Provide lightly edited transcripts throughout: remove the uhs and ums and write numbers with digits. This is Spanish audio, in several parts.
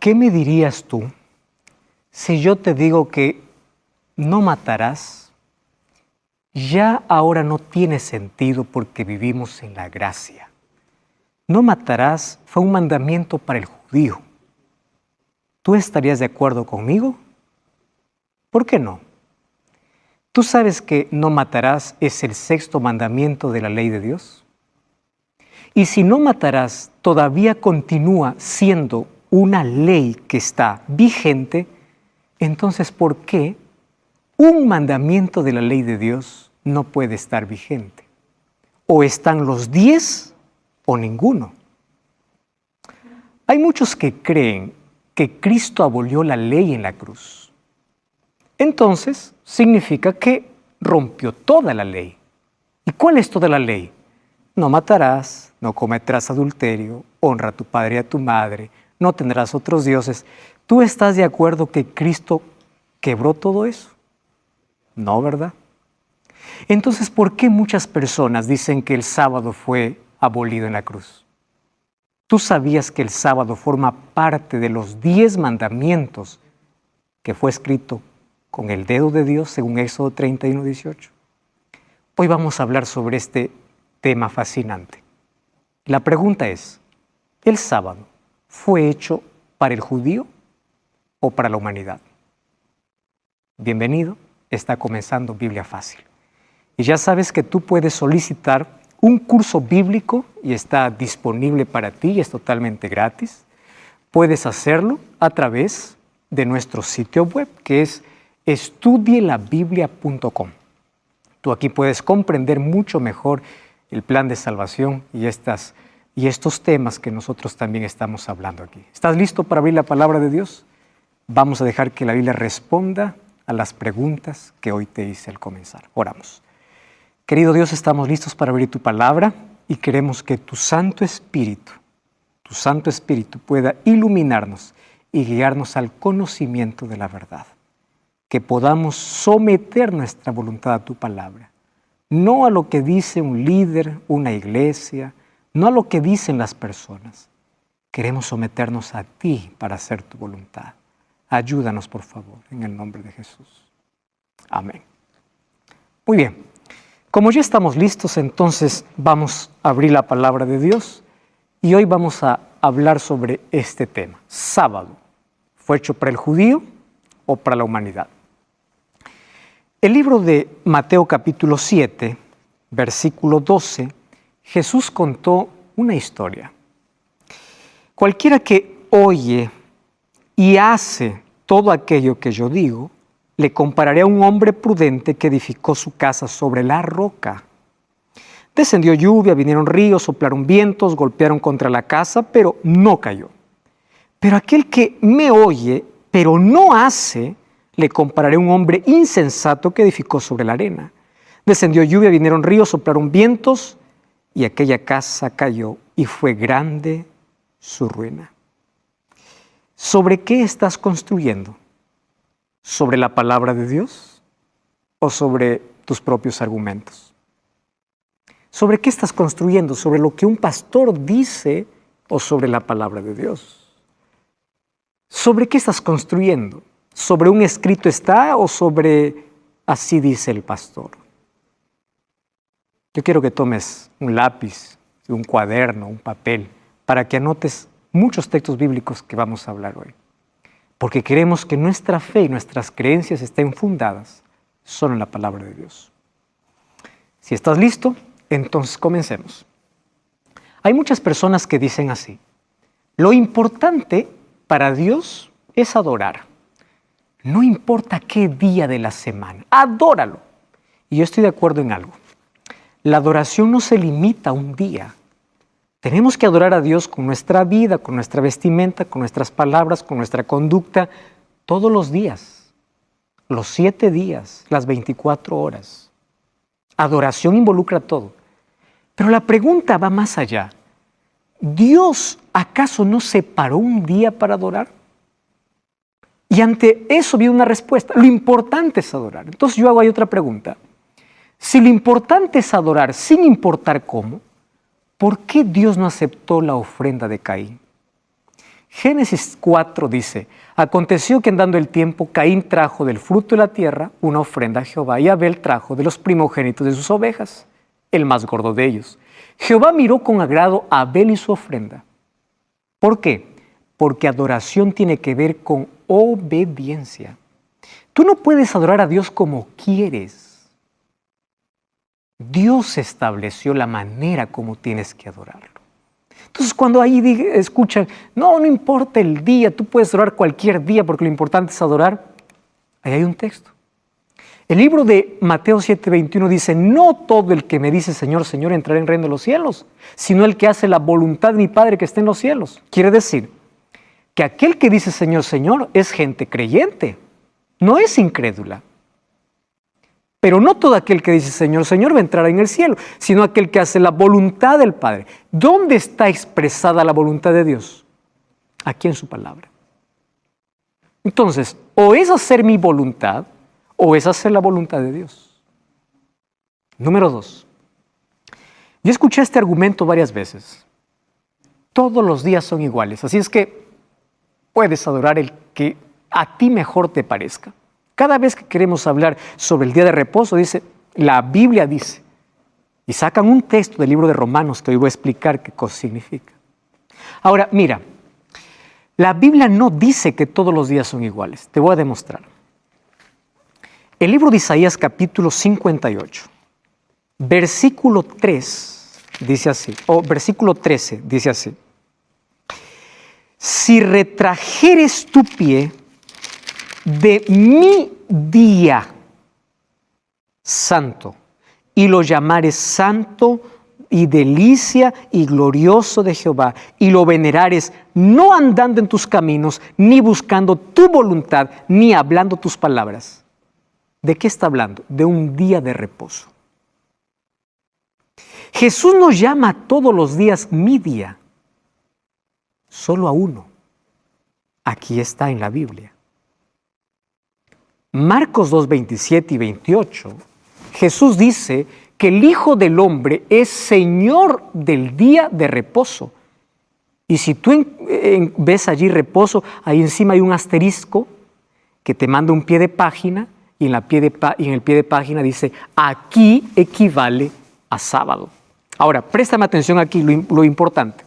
¿Qué me dirías tú si yo te digo que no matarás? Ya ahora no tiene sentido porque vivimos en la gracia. No matarás fue un mandamiento para el judío. ¿Tú estarías de acuerdo conmigo? ¿Por qué no? ¿Tú sabes que no matarás es el sexto mandamiento de la ley de Dios? Y si no matarás todavía continúa siendo una ley que está vigente, entonces ¿por qué un mandamiento de la ley de Dios no puede estar vigente? O están los 10 o ninguno. Hay muchos que creen que Cristo abolió la ley en la cruz. Entonces significa que rompió toda la ley. ¿Y cuál es toda la ley? No matarás, no cometerás adulterio, honra a tu padre y a tu madre, no tendrás otros dioses. ¿Tú estás de acuerdo que Cristo quebró todo eso? No, ¿verdad? Entonces, ¿por qué muchas personas dicen que el sábado fue abolido en la cruz? ¿Tú sabías que el sábado forma parte de los 10 mandamientos que fue escrito con el dedo de Dios según Éxodo 31:18? Hoy vamos a hablar sobre este tema fascinante. La pregunta es, ¿el sábado fue hecho para el judío o para la humanidad? Bienvenido, está comenzando Biblia Fácil. Y ya sabes que tú puedes solicitar un curso bíblico y está disponible para ti y es totalmente gratis. Puedes hacerlo a través de nuestro sitio web que es estudielabiblia.com. Tú aquí puedes comprender mucho mejor el plan de salvación y estos temas que nosotros también estamos hablando aquí. ¿Estás listo para abrir la palabra de Dios? Vamos a dejar que la Biblia responda a las preguntas que hoy te hice al comenzar. Oramos. Querido Dios, estamos listos para abrir tu palabra y queremos que tu Santo Espíritu pueda iluminarnos y guiarnos al conocimiento de la verdad. Que podamos someter nuestra voluntad a tu palabra, no a lo que dice un líder, una iglesia, no a lo que dicen las personas. Queremos someternos a ti para hacer tu voluntad. Ayúdanos, por favor, en el nombre de Jesús. Amén. Muy bien. Como ya estamos listos, entonces vamos a abrir la palabra de Dios y hoy vamos a hablar sobre este tema. Sábado, ¿fue hecho para el judío o para la humanidad? El libro de Mateo capítulo 7, versículo 12, Jesús contó una historia. Cualquiera que oye y hace todo aquello que yo digo, le compararé a un hombre prudente que edificó su casa sobre la roca. Descendió lluvia, vinieron ríos, soplaron vientos, golpearon contra la casa, pero no cayó. Pero aquel que me oye, pero no hace, le compararé a un hombre insensato que edificó sobre la arena. Descendió lluvia, vinieron ríos, soplaron vientos, y aquella casa cayó, y fue grande su ruina. ¿Sobre qué estás construyendo? ¿Sobre la palabra de Dios o sobre tus propios argumentos? ¿Sobre qué estás construyendo? ¿Sobre lo que un pastor dice o sobre la palabra de Dios? ¿Sobre qué estás construyendo? ¿Sobre un escrito está o sobre así dice el pastor? Yo quiero que tomes un lápiz, un cuaderno, un papel, para que anotes muchos textos bíblicos que vamos a hablar hoy. Porque queremos que nuestra fe y nuestras creencias estén fundadas solo en la palabra de Dios. Si estás listo, entonces comencemos. Hay muchas personas que dicen así: lo importante para Dios es adorar. No importa qué día de la semana, adóralo. Y yo estoy de acuerdo en algo. La adoración no se limita a un día. Tenemos que adorar a Dios con nuestra vida, con nuestra vestimenta, con nuestras palabras, con nuestra conducta, todos los días, los 7 días, las 24 horas. Adoración involucra todo. Pero la pregunta va más allá. ¿Dios acaso no separó un día para adorar? Y ante eso viene una respuesta. Lo importante es adorar. Entonces yo hago ahí otra pregunta. Si lo importante es adorar sin importar cómo, ¿por qué Dios no aceptó la ofrenda de Caín? Génesis 4 dice, aconteció que andando el tiempo, Caín trajo del fruto de la tierra una ofrenda a Jehová, y Abel trajo de los primogénitos de sus ovejas, el más gordo de ellos. Jehová miró con agrado a Abel y su ofrenda. ¿Por qué? Porque adoración tiene que ver con obediencia. Tú no puedes adorar a Dios como quieres. Dios estableció la manera como tienes que adorarlo. Entonces, cuando ahí escuchan, no importa el día, tú puedes adorar cualquier día porque lo importante es adorar, ahí hay un texto. El libro de Mateo 7:21 dice, no todo el que me dice Señor, Señor entrará en el reino de los cielos, sino el que hace la voluntad de mi Padre que está en los cielos. Quiere decir que aquel que dice Señor, Señor es gente creyente, no es incrédula. Pero no todo aquel que dice Señor, Señor va a entrar en el cielo, sino aquel que hace la voluntad del Padre. ¿Dónde está expresada la voluntad de Dios? Aquí en su palabra. Entonces, o es hacer mi voluntad, o es hacer la voluntad de Dios. Número 2. Yo escuché este argumento varias veces. Todos los días son iguales, así es que puedes adorar el que a ti mejor te parezca. Cada vez que queremos hablar sobre el día de reposo, dice, la Biblia dice, y sacan un texto del libro de Romanos que hoy voy a explicar qué cosa significa. Ahora, mira, la Biblia no dice que todos los días son iguales. Te voy a demostrar. El libro de Isaías capítulo 58, versículo 3, dice así, o versículo 13, dice así. Si retrajeres tu pie de mi día santo y lo llamares santo y delicia y glorioso de Jehová y lo venerares no andando en tus caminos ni buscando tu voluntad ni hablando tus palabras. ¿De qué está hablando? De un día de reposo. Jesús nos llama todos los días mi día, solo a uno. Aquí está en la Biblia. Marcos 2, 27 y 28, Jesús dice que el Hijo del Hombre es Señor del día de reposo. Y si tú ves allí reposo, ahí encima hay un asterisco que te manda un pie de página y en el pie de página dice, aquí equivale a sábado. Ahora, préstame atención aquí, lo importante.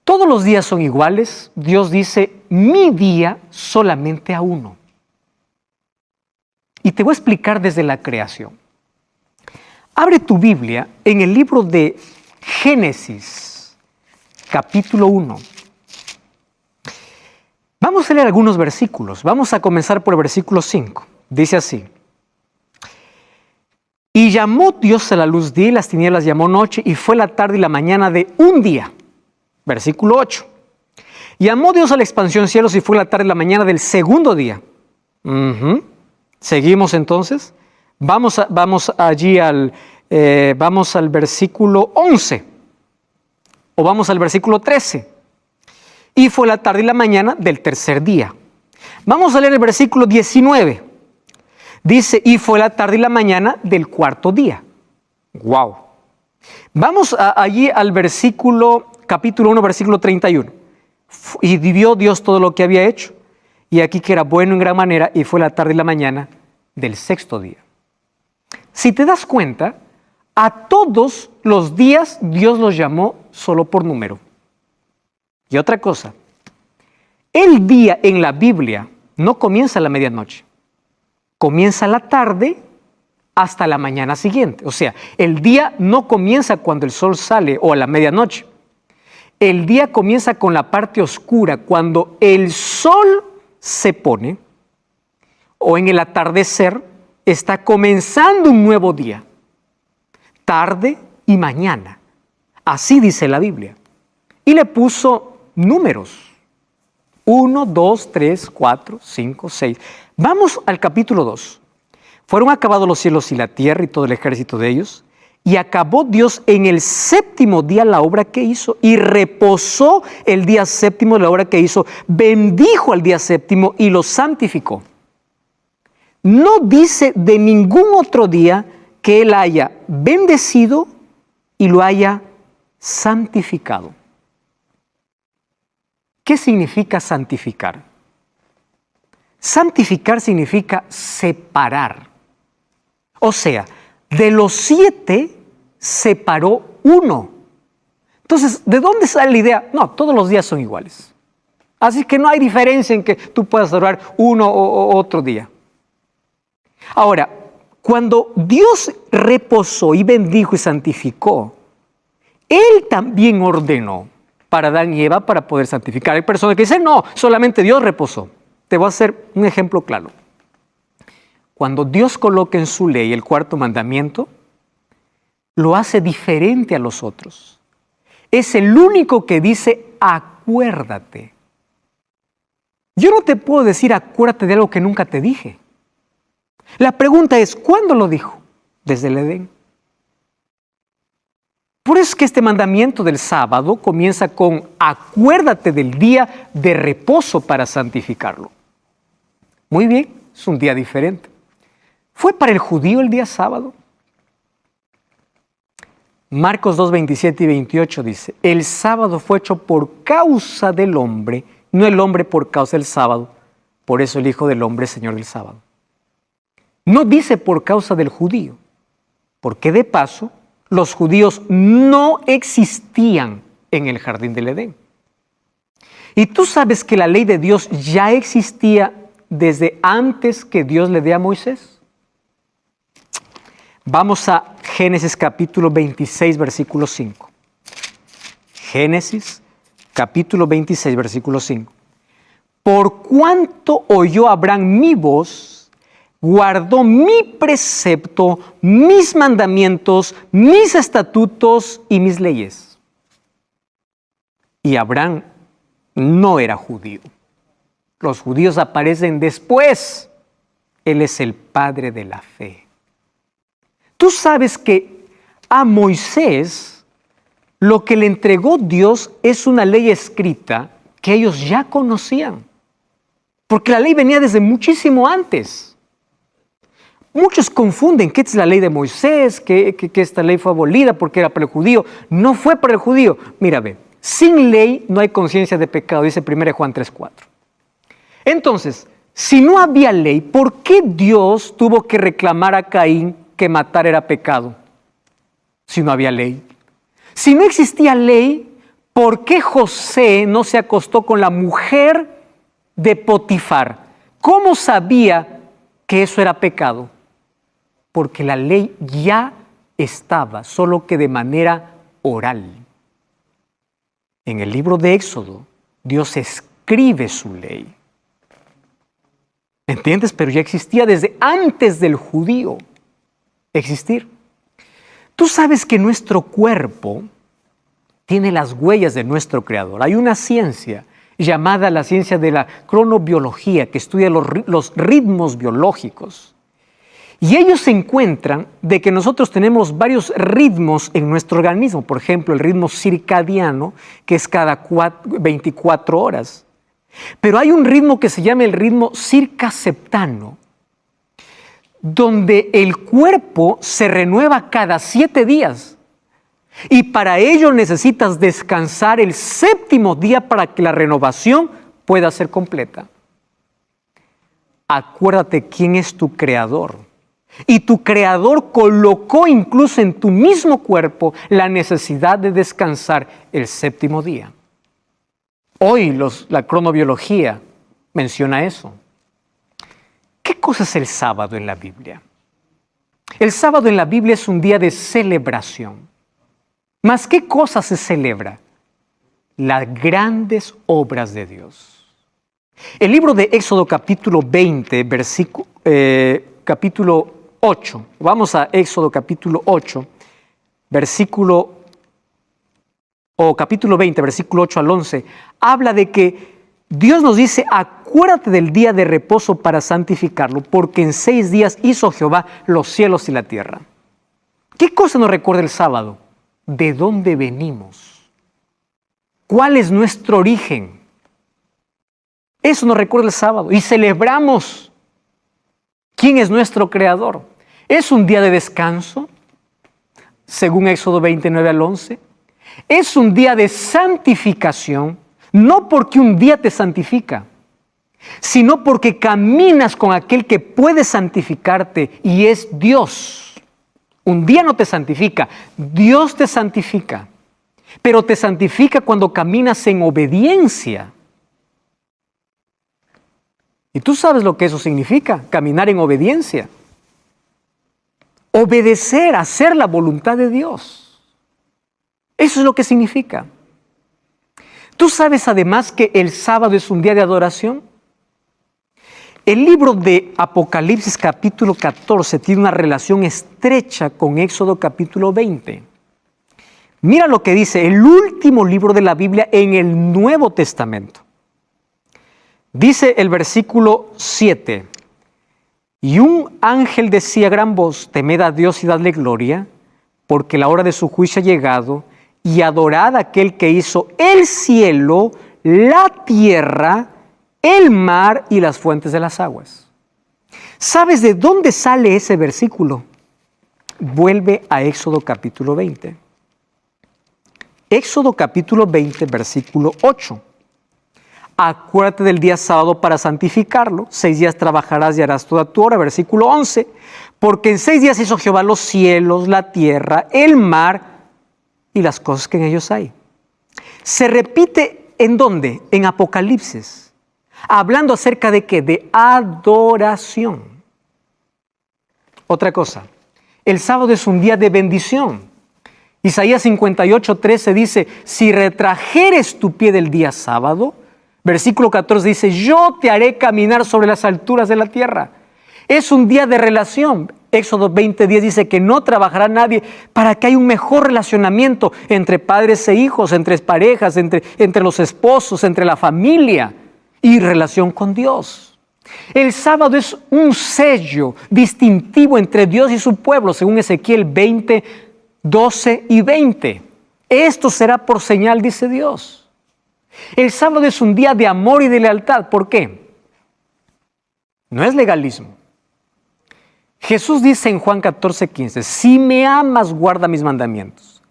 Todos los días son iguales. Dios dice, mi día solamente a uno. Y te voy a explicar desde la creación. Abre tu Biblia en el libro de Génesis, capítulo 1. Vamos a leer algunos versículos. Vamos a comenzar por el versículo 5. Dice así. Y llamó Dios a la luz día y las tinieblas llamó noche, y fue la tarde y la mañana de un día. Versículo 8. Llamó Dios a la expansión cielos y fue la tarde y la mañana del segundo día. Seguimos entonces. Vamos al versículo 11. O vamos al versículo 13. Y fue la tarde y la mañana del tercer día. Vamos a leer el versículo 19. Dice, y fue la tarde y la mañana del cuarto día. ¡Wow! Vamos allí al capítulo 1, versículo 31. Y vio Dios todo lo que había hecho, y aquí que era bueno en gran manera, y fue la tarde y la mañana del sexto día. Si te das cuenta, a todos los días Dios los llamó solo por número. Y otra cosa, el día en la Biblia no comienza a la medianoche, comienza la tarde hasta la mañana siguiente. O sea, el día no comienza cuando el sol sale o a la medianoche. El día comienza con la parte oscura, cuando el sol se pone, o en el atardecer, está comenzando un nuevo día. Tarde y mañana. Así dice la Biblia. Y le puso números. 1, 2, 3, 4, 5, 6. Vamos al capítulo 2. Fueron acabados los cielos y la tierra y todo el ejército de ellos. Y acabó Dios en el séptimo día la obra que hizo, y reposó el día séptimo de la obra que hizo, bendijo al día séptimo y lo santificó. No dice de ningún otro día que Él haya bendecido y lo haya santificado. ¿qué significa santificar? Santificar significa separar. O sea, de los 7 separó 1. Entonces, ¿de dónde sale la idea? No, todos los días son iguales. Así que no hay diferencia en que tú puedas orar uno o otro día. Ahora, cuando Dios reposó y bendijo y santificó, Él también ordenó para Adán y Eva para poder santificar. Hay personas que dicen, no, solamente Dios reposó. Te voy a hacer un ejemplo claro. Cuando Dios coloca en su ley el 4º mandamiento, lo hace diferente a los otros. Es el único que dice, acuérdate. Yo no te puedo decir, acuérdate de algo que nunca te dije. La pregunta es, ¿cuándo lo dijo? Desde el Edén. Por eso es que este mandamiento del sábado comienza con, acuérdate del día de reposo para santificarlo. Muy bien, es un día diferente. ¿Fue para el judío el día sábado? Marcos 2, 27 y 28 dice, el sábado fue hecho por causa del hombre, no el hombre por causa del sábado. Por eso el Hijo del Hombre es Señor del sábado. No dice por causa del judío, porque de paso los judíos no existían en el jardín del Edén. Y tú sabes que la ley de Dios ya existía desde antes que Dios le dé a Moisés. Vamos a Génesis capítulo 26, versículo 5. Génesis capítulo 26, versículo 5. Por cuanto oyó Abraham mi voz, guardó mi precepto, mis mandamientos, mis estatutos y mis leyes. Y Abraham no era judío. Los judíos aparecen después. Él es el padre de la fe. Tú sabes que a Moisés lo que le entregó Dios es una ley escrita que ellos ya conocían. Porque la ley venía desde muchísimo antes. Muchos confunden qué es la ley de Moisés, que esta ley fue abolida porque era para el judío. No fue para el judío. Mira, ve, sin ley no hay conciencia de pecado, dice 1 Juan 3:4. Entonces, si no había ley, ¿por qué Dios tuvo que reclamar a Caín que matar era pecado? Si no había ley. Si no existía ley, ¿por qué José no se acostó con la mujer de Potifar? ¿Cómo sabía que eso era pecado? Porque la ley ya estaba, solo que de manera oral. En el libro de Éxodo, Dios escribe su ley. ¿Entiendes? Pero ya existía desde antes del judío existir. Tú sabes que nuestro cuerpo tiene las huellas de nuestro Creador. Hay una ciencia llamada la ciencia de la cronobiología que estudia los ritmos biológicos. Y ellos encuentran de que nosotros tenemos varios ritmos en nuestro organismo. Por ejemplo, el ritmo circadiano, que es cada 24 horas. Pero hay un ritmo que se llama el ritmo circaseptano, donde el cuerpo se renueva cada 7 días. Y para ello necesitas descansar el 7º día para que la renovación pueda ser completa. Acuérdate quién es tu creador. Y tu creador colocó incluso en tu mismo cuerpo la necesidad de descansar el 7º día. Hoy la cronobiología menciona eso. ¿Qué cosa es el sábado en la Biblia? El sábado en la Biblia es un día de celebración. ¿Mas qué cosa se celebra? Las grandes obras de Dios. El libro de Éxodo capítulo 20, capítulo 8. Vamos a Éxodo capítulo 8, capítulo 20, versículo 8 al 11. Habla de que Dios nos dice, acuérdate del día de reposo para santificarlo, porque en 6 días hizo Jehová los cielos y la tierra. ¿Qué cosa nos recuerda el sábado? ¿De dónde venimos? ¿Cuál es nuestro origen? Eso nos recuerda el sábado. Y celebramos quién es nuestro creador. ¿Es un día de descanso? Según Éxodo 29 al 11. ¿Es un día de santificación? No porque un día te santifica, sino porque caminas con aquel que puede santificarte y es Dios. Un día no te santifica, Dios te santifica, pero te santifica cuando caminas en obediencia. Y tú sabes lo que eso significa, caminar en obediencia. Obedecer, hacer la voluntad de Dios. Eso es lo que significa. ¿Tú sabes además que el sábado es un día de adoración? El libro de Apocalipsis capítulo 14 tiene una relación estrecha con Éxodo capítulo 20. Mira lo que dice el último libro de la Biblia en el Nuevo Testamento. Dice el versículo 7, y un ángel decía a gran voz, temed a Dios y dadle gloria, porque la hora de su juicio ha llegado, y adorad a aquel que hizo el cielo, la tierra, el mar y las fuentes de las aguas. ¿Sabes de dónde sale ese versículo? Vuelve a Éxodo capítulo 20. Éxodo capítulo 20, versículo 8. Acuérdate del día sábado para santificarlo. 6 días trabajarás y harás toda tu obra. Versículo 11. Porque en 6 días hizo Jehová los cielos, la tierra, el mar y las cosas que en ellos hay. Se repite ¿en dónde? En Apocalipsis. Hablando acerca de ¿qué? De adoración. Otra cosa. El sábado es un día de bendición. Isaías 58:13 dice, si retrajeres tu pie del día sábado, versículo 14 dice, yo te haré caminar sobre las alturas de la tierra. Es un día de relación. Éxodo 20:10 dice que no trabajará nadie para que haya un mejor relacionamiento entre padres e hijos, entre parejas, entre los esposos, entre la familia y relación con Dios. El sábado es un sello distintivo entre Dios y su pueblo, según Ezequiel 20:12 y 20. Esto será por señal, dice Dios. El sábado es un día de amor y de lealtad. ¿Por qué? No es legalismo. Jesús dice en Juan 14:15, si me amas, guarda mis mandamientos.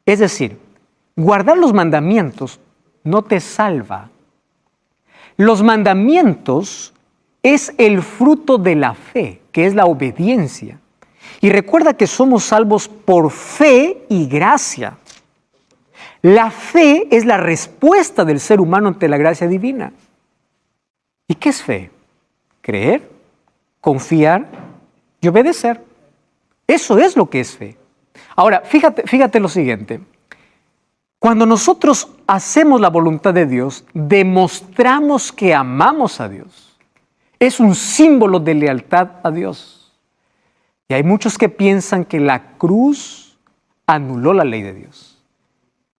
Es decir, guardar los mandamientos no te salva. Los mandamientos es el fruto de la fe, que es la obediencia. Y recuerda que somos salvos por fe y gracia. La fe es la respuesta del ser humano ante la gracia divina. ¿Y qué es fe? Creer, confiar y obedecer. Eso es lo que es fe. Ahora, fíjate lo siguiente. Cuando nosotros hacemos la voluntad de Dios, demostramos que amamos a Dios. Es un símbolo de lealtad a Dios. Y hay muchos que piensan que la cruz anuló la ley de Dios.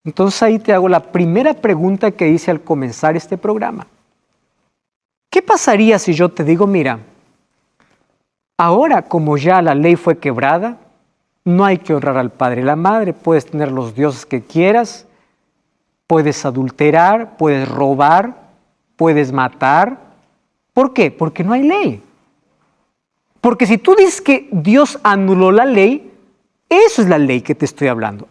Entonces ahí te hago la primera pregunta que hice al comenzar este programa. ¿Qué pasaría si yo te digo, mira, ahora como ya la ley fue quebrada, no hay que honrar al padre y la madre, puedes tener los dioses que quieras, puedes adulterar, puedes robar, puedes matar? ¿Por qué? Porque no hay ley. Porque si tú dices que Dios anuló la ley, eso es la ley que te estoy hablando.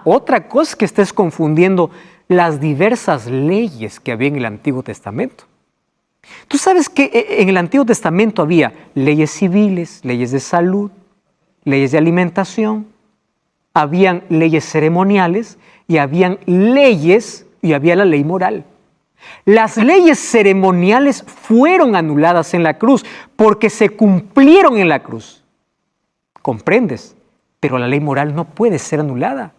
Otra cosa es que estés confundiendo las diversas leyes que había en el Antiguo Testamento. Tú sabes que en el Antiguo Testamento había leyes civiles, leyes de salud, leyes de alimentación, habían leyes ceremoniales y habían leyes y había la ley moral. Las leyes ceremoniales fueron anuladas en la cruz porque se cumplieron en la cruz. ¿Comprendes? Pero la ley moral no puede ser anulada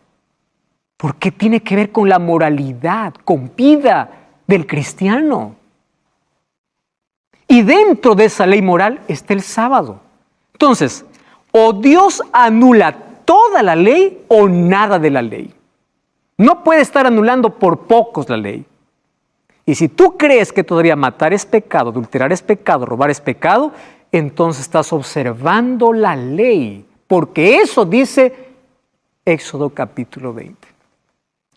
porque tiene que ver con la moralidad, con vida del cristiano. Y dentro de esa ley moral está el sábado. Entonces, o Dios anula toda la ley o nada de la ley. No puede estar anulando por pocos la ley. Y si tú crees que todavía matar es pecado, adulterar es pecado, robar es pecado, entonces estás observando la ley, porque eso dice Éxodo capítulo 20.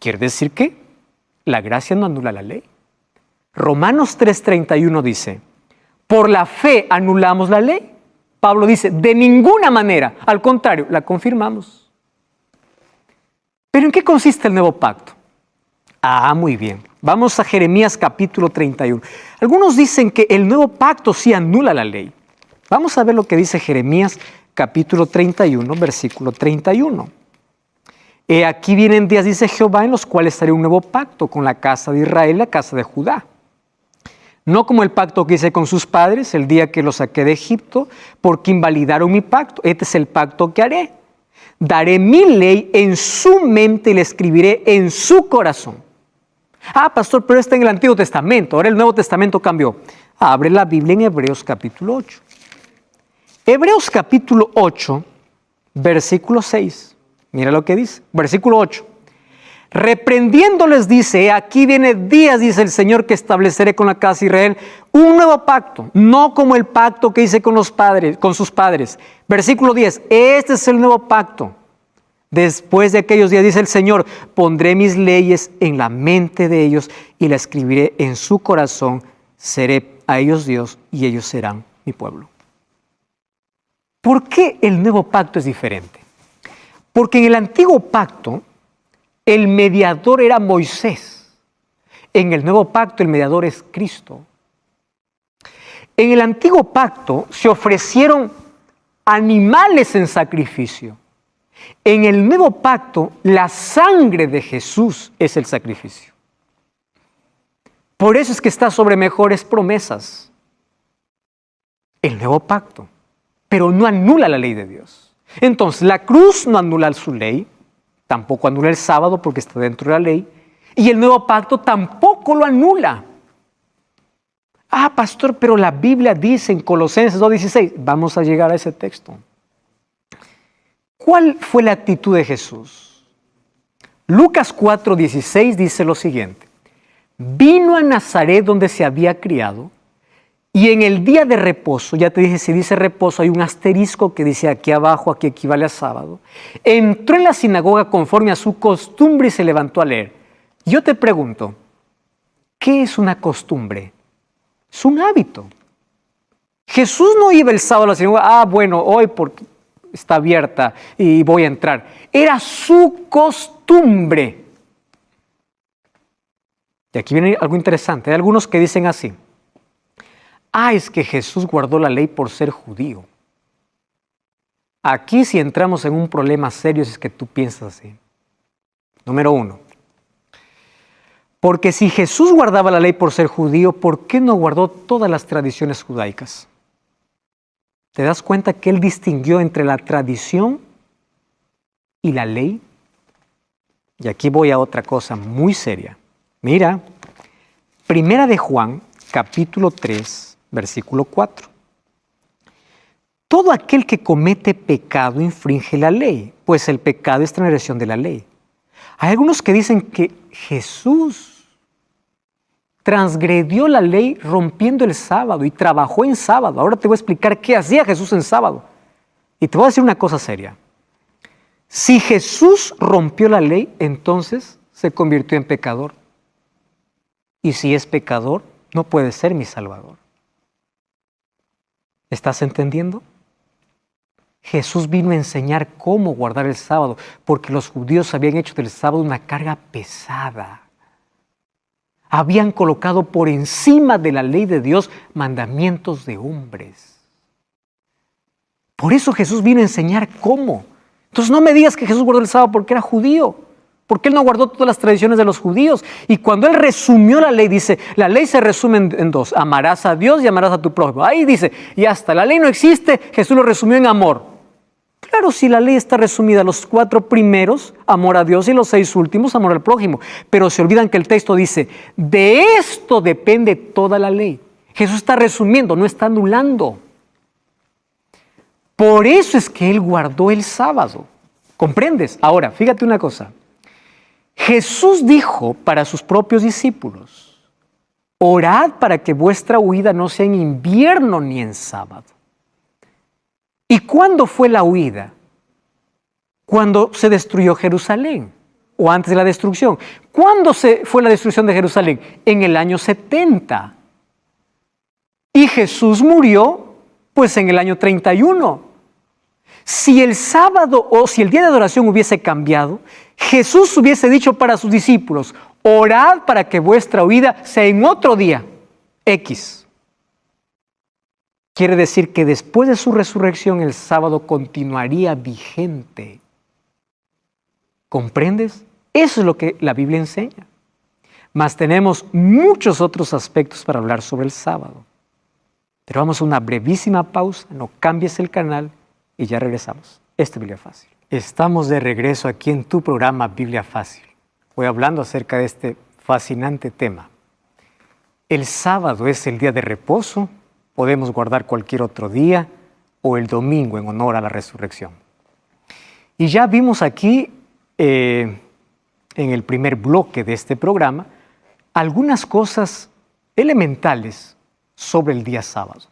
¿Quiere decir qué? La gracia no anula la ley. Romanos 3:31 dice, por la fe anulamos la ley. Pablo dice, de ninguna manera, al contrario, la confirmamos. ¿Pero en qué consiste el nuevo pacto? Muy bien. Vamos a Jeremías capítulo 31. Algunos dicen que el nuevo pacto sí anula la ley. Vamos a ver lo que dice Jeremías capítulo 31, versículo 31. Aquí vienen días, dice Jehová, en los cuales haré un nuevo pacto con la casa de Israel y la casa de Judá. No como el pacto que hice con sus padres el día que los saqué de Egipto, porque invalidaron mi pacto. Este es el pacto que haré. Daré mi ley en su mente y la escribiré en su corazón. Pastor, pero está en el Antiguo Testamento. Ahora el Nuevo Testamento cambió. Abre la Biblia en Hebreos capítulo 8. Hebreos capítulo 8, versículo 6. Mira lo que dice. Versículo 8. Reprendiéndoles dice, aquí viene días, dice el Señor, que estableceré con la casa de Israel un nuevo pacto, no como el pacto que hice con sus padres. Versículo 10, este es el nuevo pacto. Después de aquellos días, dice el Señor, pondré mis leyes en la mente de ellos y las escribiré en su corazón. Seré a ellos Dios y ellos serán mi pueblo. ¿Por qué el nuevo pacto es diferente? Porque en el antiguo pacto, el mediador era Moisés. En el nuevo pacto el mediador es Cristo. En el antiguo pacto se ofrecieron animales en sacrificio. En el nuevo pacto la sangre de Jesús es el sacrificio. Por eso es que está sobre mejores promesas. El nuevo pacto, pero no anula la ley de Dios. Entonces la cruz no anula su ley. Tampoco anula el sábado porque está dentro de la ley. Y el nuevo pacto tampoco lo anula. Pastor, pero la Biblia dice en Colosenses 2:16. Vamos a llegar a ese texto. ¿Cuál fue la actitud de Jesús? Lucas 4:16 dice lo siguiente. Vino a Nazaret donde se había criado. Y en el día de reposo, ya te dije, si dice reposo, hay un asterisco que dice aquí abajo, aquí equivale a sábado. Entró en la sinagoga conforme a su costumbre y se levantó a leer. Yo te pregunto, ¿qué es una costumbre? Es un hábito. Jesús no iba el sábado a la sinagoga, bueno, hoy porque está abierta y voy a entrar. Era su costumbre. Y aquí viene algo interesante. Hay algunos que dicen así. Es que Jesús guardó la ley por ser judío. Aquí sí entramos en un problema serio si es que tú piensas así. Número 1. Porque si Jesús guardaba la ley por ser judío, ¿por qué no guardó todas las tradiciones judaicas? ¿Te das cuenta que Él distinguió entre la tradición y la ley? Y aquí voy a otra cosa muy seria. Mira, Primera de Juan, capítulo 3, versículo 4. Todo aquel que comete pecado infringe la ley, pues el pecado es transgresión de la ley. Hay algunos que dicen que Jesús transgredió la ley rompiendo el sábado y trabajó en sábado. Ahora te voy a explicar qué hacía Jesús en sábado. Y te voy a decir una cosa seria. Si Jesús rompió la ley, entonces se convirtió en pecador. Y si es pecador, no puede ser mi Salvador. ¿Estás entendiendo? Jesús vino a enseñar cómo guardar el sábado, porque los judíos habían hecho del sábado una carga pesada. Habían colocado por encima de la ley de Dios mandamientos de hombres. Por eso Jesús vino a enseñar cómo. Entonces no me digas que Jesús guardó el sábado porque era judío, porque Él no guardó todas las tradiciones de los judíos. Y cuando Él resumió la ley, dice, la ley se resume en dos, amarás a Dios y amarás a tu prójimo. Ahí dice, y hasta la ley no existe, Jesús lo resumió en amor. Claro, si la ley está resumida, los 4 primeros, amor a Dios, y los 6 últimos, amor al prójimo. Pero se olvidan que el texto dice, de esto depende toda la ley. Jesús está resumiendo, no está anulando. Por eso es que Él guardó el sábado. ¿Comprendes? Ahora, fíjate una cosa. Jesús dijo para sus propios discípulos, orad para que vuestra huida no sea en invierno ni en sábado. ¿Y cuándo fue la huida? Cuando se destruyó Jerusalén, o antes de la destrucción. ¿Cuándo fue la destrucción de Jerusalén? En el año 70. Y Jesús murió, pues en el año 31. Si el sábado o si el día de adoración hubiese cambiado, Jesús hubiese dicho para sus discípulos, orad para que vuestra huida sea en otro día, X. Quiere decir que después de su resurrección el sábado continuaría vigente. ¿Comprendes? Eso es lo que la Biblia enseña. Mas tenemos muchos otros aspectos para hablar sobre el sábado. Pero vamos a una brevísima pausa, no cambies el canal y ya regresamos. Esta es Biblia Fácil. Estamos de regreso aquí en tu programa Biblia Fácil. Voy hablando acerca de este fascinante tema. El sábado es el día de reposo, podemos guardar cualquier otro día o el domingo en honor a la resurrección. Y ya vimos aquí, en el primer bloque de este programa, algunas cosas elementales sobre el día sábado.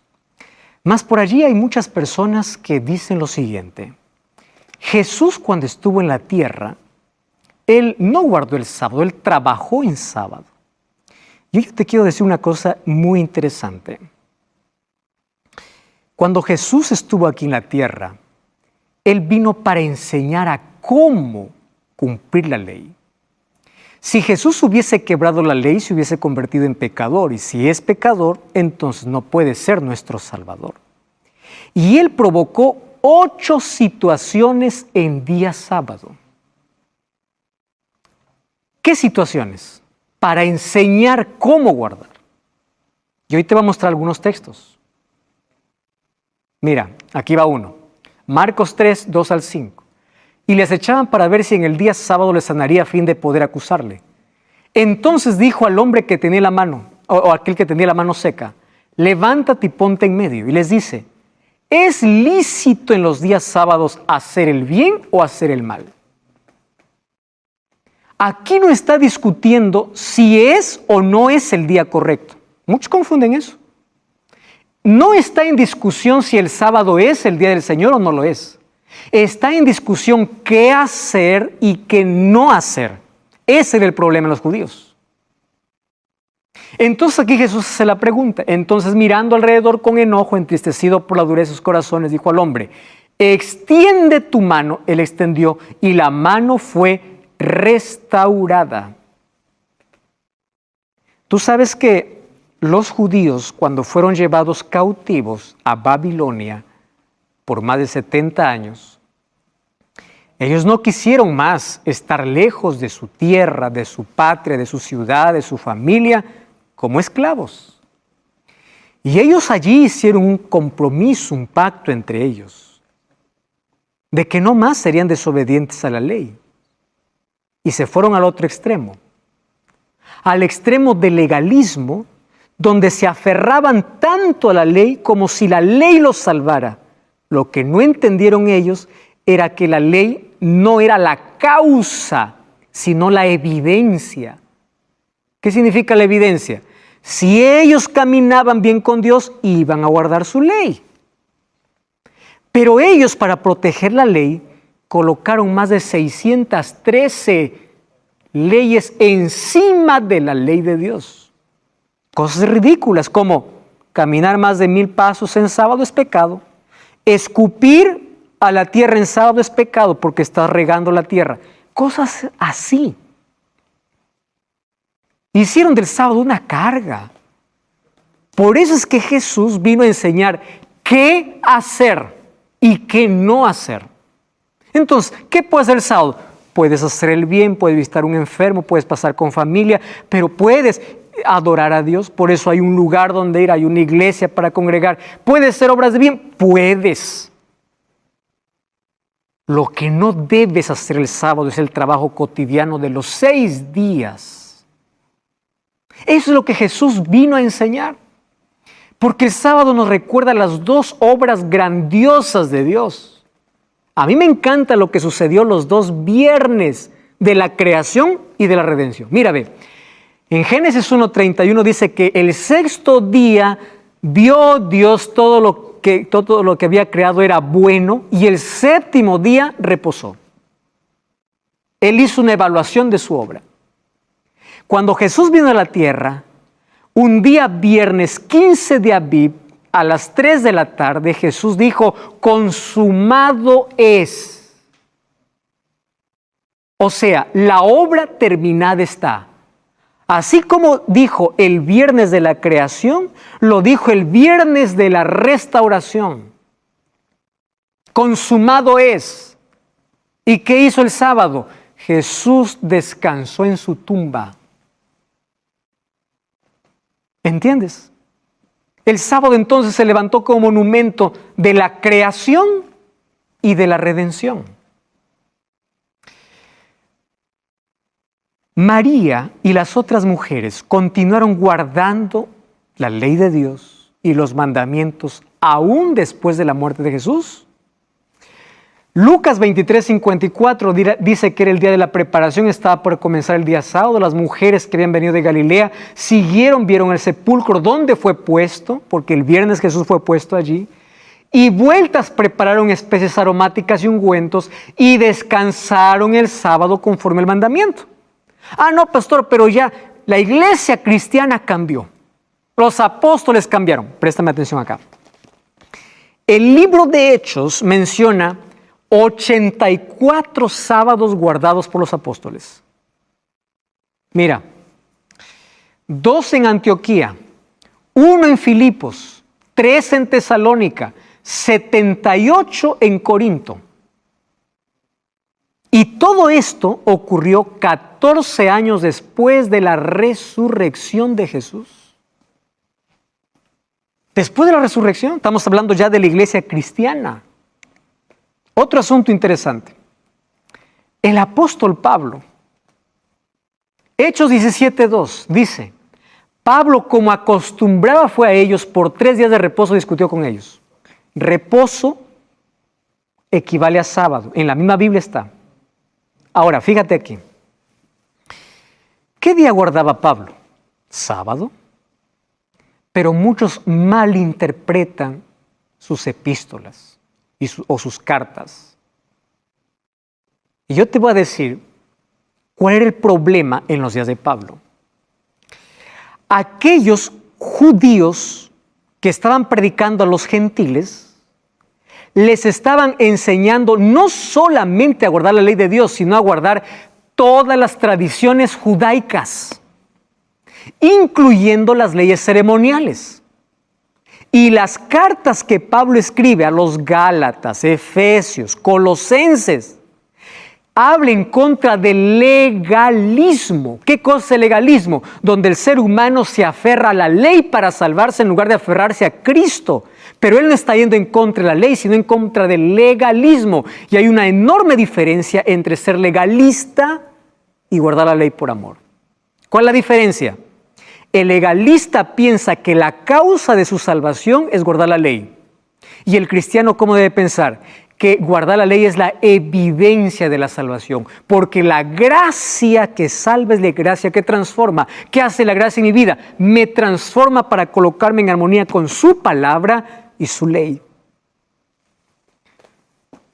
Mas por allí hay muchas personas que dicen lo siguiente: Jesús, cuando estuvo en la tierra, Él no guardó el sábado, Él trabajó en sábado. Y yo te quiero decir una cosa muy interesante. Cuando Jesús estuvo aquí en la tierra, Él vino para enseñar a cómo cumplir la ley. Si Jesús hubiese quebrado la ley, se hubiese convertido en pecador. Y si es pecador, entonces no puede ser nuestro Salvador. Y Él provocó 8 situaciones en día sábado. ¿Qué situaciones? Para enseñar cómo guardar. Y hoy te voy a mostrar algunos textos. Mira, aquí va uno. Marcos 3, 2 al 5. Y les echaban para ver si en el día sábado les sanaría a fin de poder acusarle. Entonces dijo al hombre que tenía la mano, o aquel que tenía la mano seca, levántate y ponte en medio. Y les dice, ¿es lícito en los días sábados hacer el bien o hacer el mal? Aquí no está discutiendo si es o no es el día correcto. Muchos confunden eso. No está en discusión si el sábado es el día del Señor o no lo es. Está en discusión qué hacer y qué no hacer. Ese era el problema en los judíos. Entonces aquí Jesús hace la pregunta. Entonces, mirando alrededor con enojo, entristecido por la dureza de sus corazones, dijo al hombre, extiende tu mano. Él extendió y la mano fue restaurada. Tú sabes que los judíos, cuando fueron llevados cautivos a Babilonia por más de 70 años, ellos no quisieron más estar lejos de su tierra, de su patria, de su ciudad, de su familia, como esclavos. Y ellos allí hicieron un compromiso, un pacto entre ellos, de que no más serían desobedientes a la ley. Y se fueron al otro extremo, al extremo del legalismo, donde se aferraban tanto a la ley como si la ley los salvara. Lo que no entendieron ellos era que la ley no era la causa, sino la evidencia. ¿Qué significa la evidencia? Si ellos caminaban bien con Dios, iban a guardar su ley. Pero ellos, para proteger la ley, colocaron más de 613 leyes encima de la ley de Dios. Cosas ridículas como caminar más de 1000 pasos en sábado es pecado. Escupir a la tierra en sábado es pecado porque estás regando la tierra. Cosas así. Hicieron del sábado una carga. Por eso es que Jesús vino a enseñar qué hacer y qué no hacer. Entonces, ¿qué puede hacer el sábado? Puedes hacer el bien, puedes visitar a un enfermo, puedes pasar con familia, pero puedes adorar a Dios. Por eso hay un lugar donde ir, hay una iglesia para congregar. ¿Puedes hacer obras de bien? Puedes. Lo que no debes hacer el sábado es el trabajo cotidiano de los 6 días. Eso es lo que Jesús vino a enseñar. Porque el sábado nos recuerda las 2 obras grandiosas de Dios. A mí me encanta lo que sucedió los 2 viernes de la creación y de la redención. Mira, ve, en Génesis 1:31 dice que el 6º día vio Dios todo lo que había creado era bueno y el 7º día reposó. Él hizo una evaluación de su obra. Cuando Jesús vino a la tierra, un día viernes 15 de Abib, a las 3 de la tarde, Jesús dijo, consumado es. O sea, la obra terminada está. Así como dijo el viernes de la creación, lo dijo el viernes de la restauración. Consumado es. ¿Y qué hizo el sábado? Jesús descansó en su tumba. ¿Entiendes? El sábado entonces se levantó como monumento de la creación y de la redención. María y las otras mujeres continuaron guardando la ley de Dios y los mandamientos aún después de la muerte de Jesús. Lucas 23:54 dice que era el día de la preparación, estaba por comenzar el día sábado. Las mujeres que habían venido de Galilea vieron el sepulcro donde fue puesto, porque el viernes Jesús fue puesto allí, y vueltas prepararon especies aromáticas y ungüentos y descansaron el sábado conforme al mandamiento. Ah, no, pastor, pero ya la iglesia cristiana cambió. Los apóstoles cambiaron. Préstame atención acá. El libro de Hechos menciona 84 sábados guardados por los apóstoles. Mira, 2 en Antioquía, 1 en Filipos, 3 en Tesalónica, 78 en Corinto. Y todo esto ocurrió 14 años después de la resurrección de Jesús. Después de la resurrección, estamos hablando ya de la iglesia cristiana. Otro asunto interesante. El apóstol Pablo, Hechos 17:2, dice, Pablo, como acostumbraba, fue a ellos por 3 días de reposo, discutió con ellos. Reposo equivale a sábado. En la misma Biblia está. Ahora, fíjate aquí. ¿Qué día guardaba Pablo? Sábado. Pero muchos malinterpretan sus epístolas o sus cartas. Y yo te voy a decir cuál era el problema en los días de Pablo. Aquellos judíos que estaban predicando a los gentiles les estaban enseñando no solamente a guardar la ley de Dios, sino a guardar todas las tradiciones judaicas, incluyendo las leyes ceremoniales. Y las cartas que Pablo escribe a los Gálatas, Efesios, Colosenses, habla en contra del legalismo. ¿Qué cosa es el legalismo? Donde el ser humano se aferra a la ley para salvarse en lugar de aferrarse a Cristo. Pero él no está yendo en contra de la ley, sino en contra del legalismo. Y hay una enorme diferencia entre ser legalista y guardar la ley por amor. ¿Cuál es la diferencia? El legalista piensa que la causa de su salvación es guardar la ley. Y el cristiano, ¿cómo debe pensar? Que guardar la ley es la evidencia de la salvación, porque la gracia que salva es la gracia que transforma. ¿Qué hace la gracia en mi vida? Me transforma para colocarme en armonía con su palabra y su ley.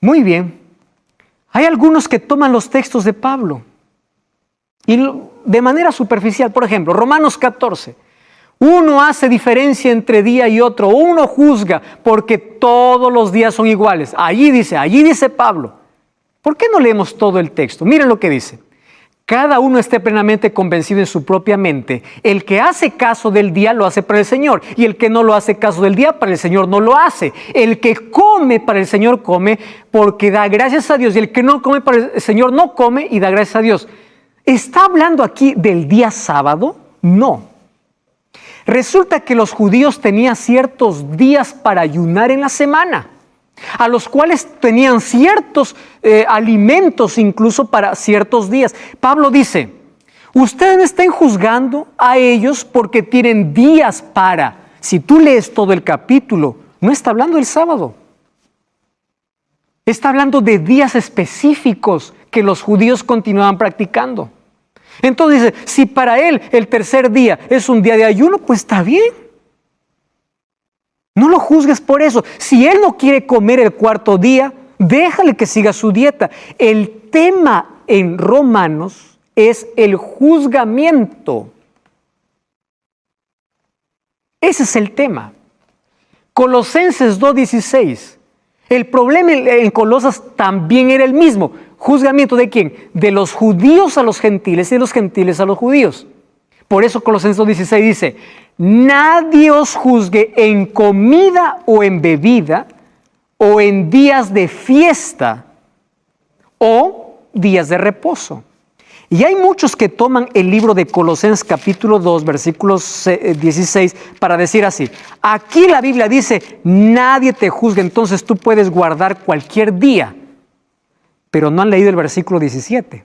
Muy bien. Hay algunos que toman los textos de Pablo y de manera superficial. Por ejemplo, Romanos 14. Uno hace diferencia entre día y otro, uno juzga porque todos los días son iguales. Allí dice Pablo. ¿Por qué no leemos todo el texto? Miren lo que dice. Cada uno esté plenamente convencido en su propia mente. El que hace caso del día lo hace para el Señor, y el que no lo hace caso del día para el Señor no lo hace. El que come para el Señor come porque da gracias a Dios, y el que no come para el Señor no come y da gracias a Dios. ¿Está hablando aquí del día sábado? No. Resulta que los judíos tenían ciertos días para ayunar en la semana, a los cuales tenían ciertos alimentos incluso para ciertos días. Pablo dice, ustedes no estén juzgando a ellos porque tienen días para. Si tú lees todo el capítulo, no está hablando del sábado. Está hablando de días específicos que los judíos continuaban practicando. Entonces dice, si para él el tercer día es un día de ayuno, pues está bien. No lo juzgues por eso. Si él no quiere comer el cuarto día, déjale que siga su dieta. El tema en Romanos es el juzgamiento. Ese es el tema. Colosenses 2:16. El problema en Colosas también era el mismo. ¿Juzgamiento de quién? De los judíos a los gentiles y de los gentiles a los judíos. Por eso Colosenses 2:16 dice, nadie os juzgue en comida o en bebida o en días de fiesta o días de reposo. Y hay muchos que toman el libro de Colosenses capítulo 2, versículos 16, para decir así, aquí la Biblia dice, nadie te juzgue, entonces tú puedes guardar cualquier día. Pero no han leído el versículo 17.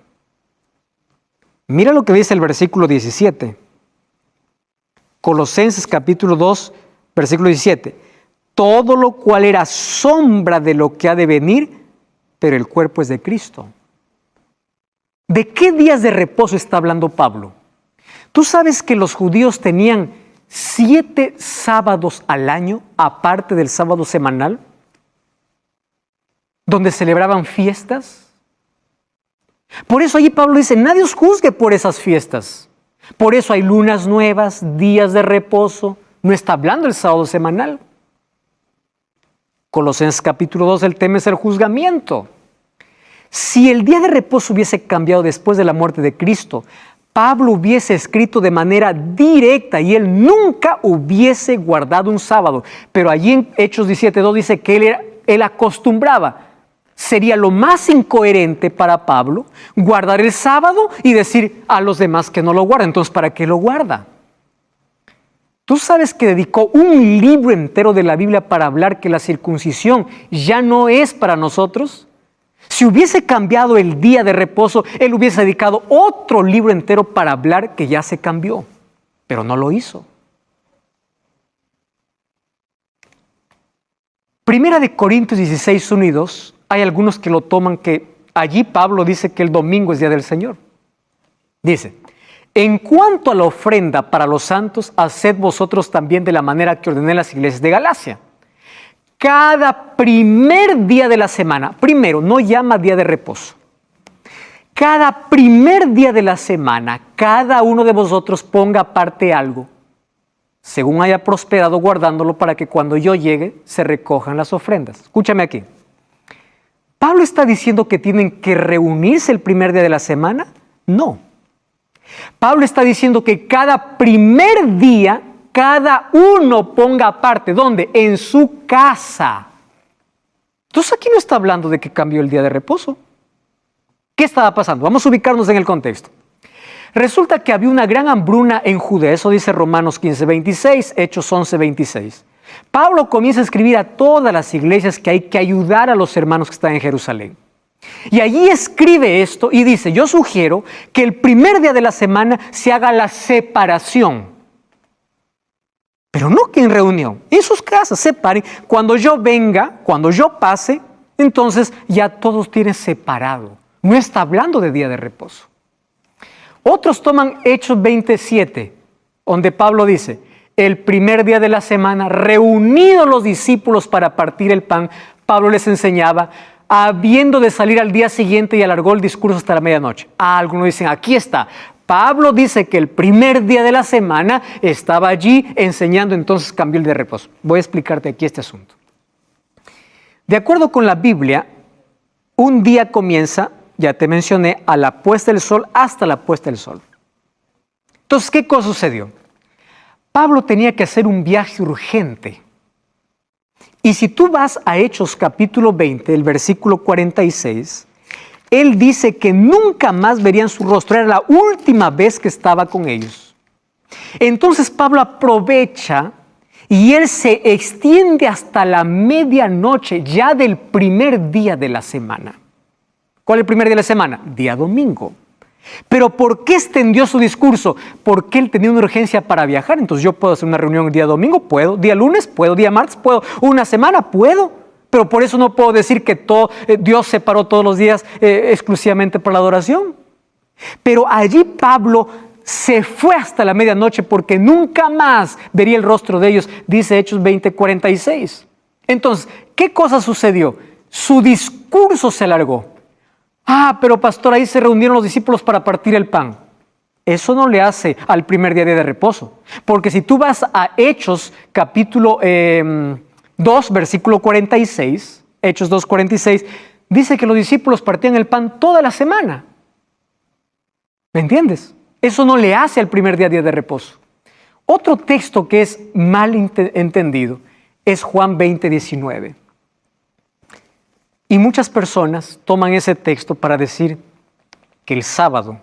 Mira lo que dice el versículo 17. Colosenses capítulo 2, versículo 17. Todo lo cual era sombra de lo que ha de venir, pero el cuerpo es de Cristo. ¿De qué días de reposo está hablando Pablo? ¿Tú sabes que los judíos tenían 7 sábados al año, aparte del sábado semanal, donde celebraban fiestas? Por eso allí Pablo dice, nadie os juzgue por esas fiestas. Por eso hay lunas nuevas, días de reposo. No está hablando el sábado semanal. Colosenses capítulo 2, el tema es el juzgamiento. Si el día de reposo hubiese cambiado después de la muerte de Cristo, Pablo hubiese escrito de manera directa y él nunca hubiese guardado un sábado. Pero allí en Hechos 17:2 dice que él acostumbraba. Sería lo más incoherente para Pablo guardar el sábado y decir a los demás que no lo guardan. Entonces, ¿para qué lo guarda? ¿Tú sabes que dedicó un libro entero de la Biblia para hablar que la circuncisión ya no es para nosotros? Si hubiese cambiado el día de reposo, él hubiese dedicado otro libro entero para hablar que ya se cambió, pero no lo hizo. Primera de Corintios 16, 1 y 2, hay algunos que lo toman que allí Pablo dice que el domingo es día del Señor. Dice, en cuanto a la ofrenda para los santos, haced vosotros también de la manera que ordené las iglesias de Galacia. Cada primer día de la semana, primero, no llama día de reposo. Cada primer día de la semana, cada uno de vosotros ponga aparte algo, según haya prosperado, guardándolo para que cuando yo llegue se recojan las ofrendas. Escúchame aquí. ¿Pablo está diciendo que tienen que reunirse el primer día de la semana? No. Pablo está diciendo que cada primer día, cada uno ponga aparte. ¿Dónde? En su casa. Entonces aquí no está hablando de que cambió el día de reposo. ¿Qué estaba pasando? Vamos a ubicarnos en el contexto. Resulta que había una gran hambruna en Judea. Eso dice Romanos 15:26, Hechos 11:26. Pablo comienza a escribir a todas las iglesias que hay que ayudar a los hermanos que están en Jerusalén. Y allí escribe esto y dice, yo sugiero que el primer día de la semana se haga la separación. Pero no que en reunión, en sus casas separen. Cuando yo venga, cuando yo pase, entonces ya todos tienen separado. No está hablando de día de reposo. Otros toman Hechos 27, donde Pablo dice, el primer día de la semana, reunidos los discípulos para partir el pan, Pablo les enseñaba, habiendo de salir al día siguiente, y alargó el discurso hasta la medianoche. Algunos dicen, aquí está. Pablo dice que el primer día de la semana estaba allí enseñando, entonces cambió el día de reposo. Voy a explicarte aquí este asunto. De acuerdo con la Biblia, un día comienza, ya te mencioné, a la puesta del sol hasta la puesta del sol. Entonces, ¿qué cosa sucedió? Pablo tenía que hacer un viaje urgente. Y si tú vas a Hechos capítulo 20, el versículo 46, él dice que nunca más verían su rostro. Era la última vez que estaba con ellos. Entonces Pablo aprovecha y él se extiende hasta la medianoche ya del primer día de la semana. ¿Cuál es el primer día de la semana? Día domingo. Pero ¿por qué extendió su discurso? Porque él tenía una urgencia para viajar. Entonces yo puedo hacer una reunión el día domingo, puedo. Día lunes, puedo. Día martes, puedo. Una semana, puedo. Pero por eso no puedo decir que Dios separó todos los días exclusivamente para la adoración. Pero allí Pablo se fue hasta la medianoche porque nunca más vería el rostro de ellos, dice Hechos 20:46. Entonces, ¿qué cosa sucedió? Su discurso se alargó. Pero pastor, ahí se reunieron los discípulos para partir el pan. Eso no le hace al primer día de reposo. Porque si tú vas a Hechos capítulo 2, versículo 46, Hechos 2, 46, dice que los discípulos partían el pan toda la semana. ¿Me entiendes? Eso no le hace al primer día de reposo. Otro texto que es mal entendido es Juan 20, 19. Y muchas personas toman ese texto para decir que el sábado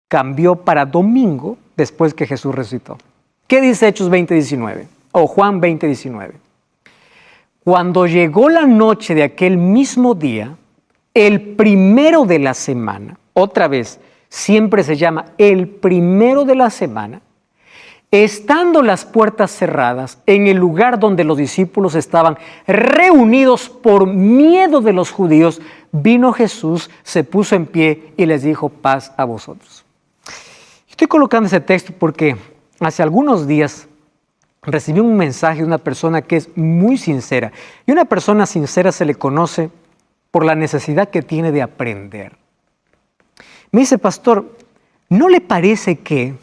cambió para domingo después que Jesús resucitó. ¿Qué dice Hechos 20, 19? O Juan 20, 19. Cuando llegó la noche de aquel mismo día, el primero de la semana, otra vez, siempre se llama el primero de la semana, estando las puertas cerradas en el lugar donde los discípulos estaban reunidos por miedo de los judíos, vino Jesús, se puso en pie y les dijo: paz a vosotros. Estoy colocando ese texto porque hace algunos días recibí un mensaje de una persona que es muy sincera. Y una persona sincera se le conoce por la necesidad que tiene de aprender. Me dice: pastor, ¿no le parece que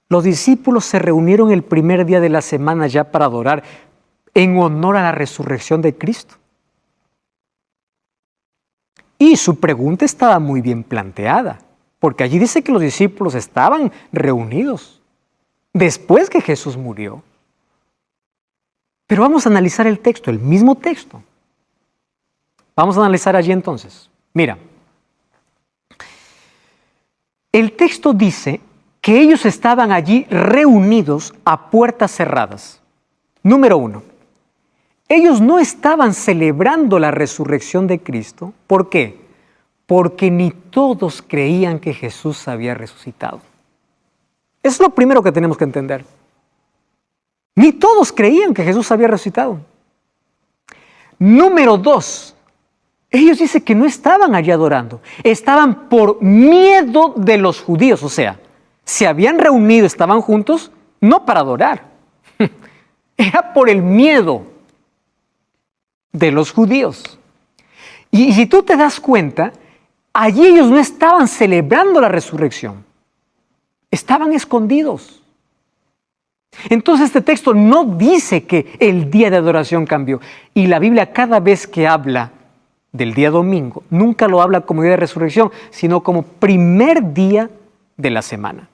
los discípulos se reunieron el primer día de la semana ya para adorar en honor a la resurrección de Cristo? Y su pregunta estaba muy bien planteada, porque allí dice que los discípulos estaban reunidos después que Jesús murió. Pero vamos a analizar el texto, el mismo texto. Vamos a analizar allí entonces. Mira, el texto dice que ellos estaban allí reunidos a puertas cerradas. Número 1, ellos no estaban celebrando la resurrección de Cristo. ¿Por qué? Porque ni todos creían que Jesús había resucitado. Eso es lo primero que tenemos que entender. Ni todos creían que Jesús había resucitado. Número 2, ellos dicen que no estaban allí adorando, estaban por miedo de los judíos, o sea, se habían reunido, estaban juntos, no para adorar, era por el miedo de los judíos. Y si tú te das cuenta, allí ellos no estaban celebrando la resurrección, estaban escondidos. Entonces este texto no dice que el día de adoración cambió. Y la Biblia cada vez que habla del día domingo, nunca lo habla como día de resurrección, sino como primer día de la semana.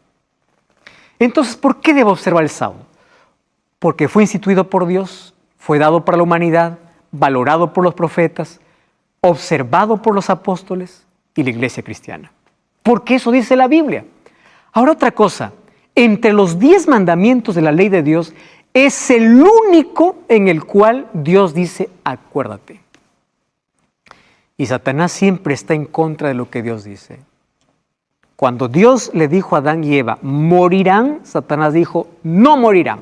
Entonces, ¿por qué debo observar el sábado? Porque fue instituido por Dios, fue dado para la humanidad, valorado por los profetas, observado por los apóstoles y la iglesia cristiana. Porque eso dice la Biblia. Ahora otra cosa, entre los 10 mandamientos de la ley de Dios, es el único en el cual Dios dice: acuérdate. Y Satanás siempre está en contra de lo que Dios dice. Cuando Dios le dijo a Adán y Eva: morirán, Satanás dijo: no morirán.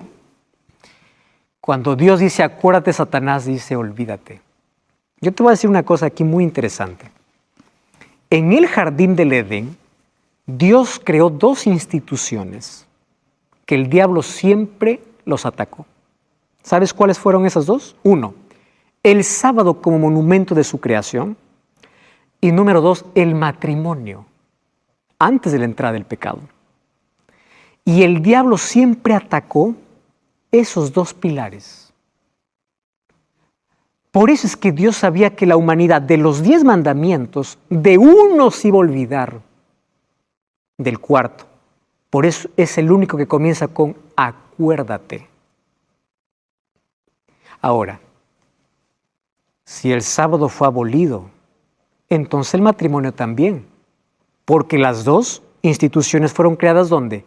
Cuando Dios dice acuérdate, Satanás dice: olvídate. Yo te voy a decir una cosa aquí muy interesante. En el jardín del Edén, Dios creó 2 instituciones que el diablo siempre los atacó. ¿Sabes cuáles fueron esas 2? 1, el sábado como monumento de su creación. Y número 2, el matrimonio, antes de la entrada del pecado. Y el diablo siempre atacó esos 2 pilares. Por eso es que Dios sabía que la humanidad, de los 10 mandamientos, de uno se iba a olvidar, del cuarto. Por eso es el único que comienza con acuérdate. Ahora, si el sábado fue abolido, entonces el matrimonio también, porque las 2 instituciones fueron creadas ¿dónde?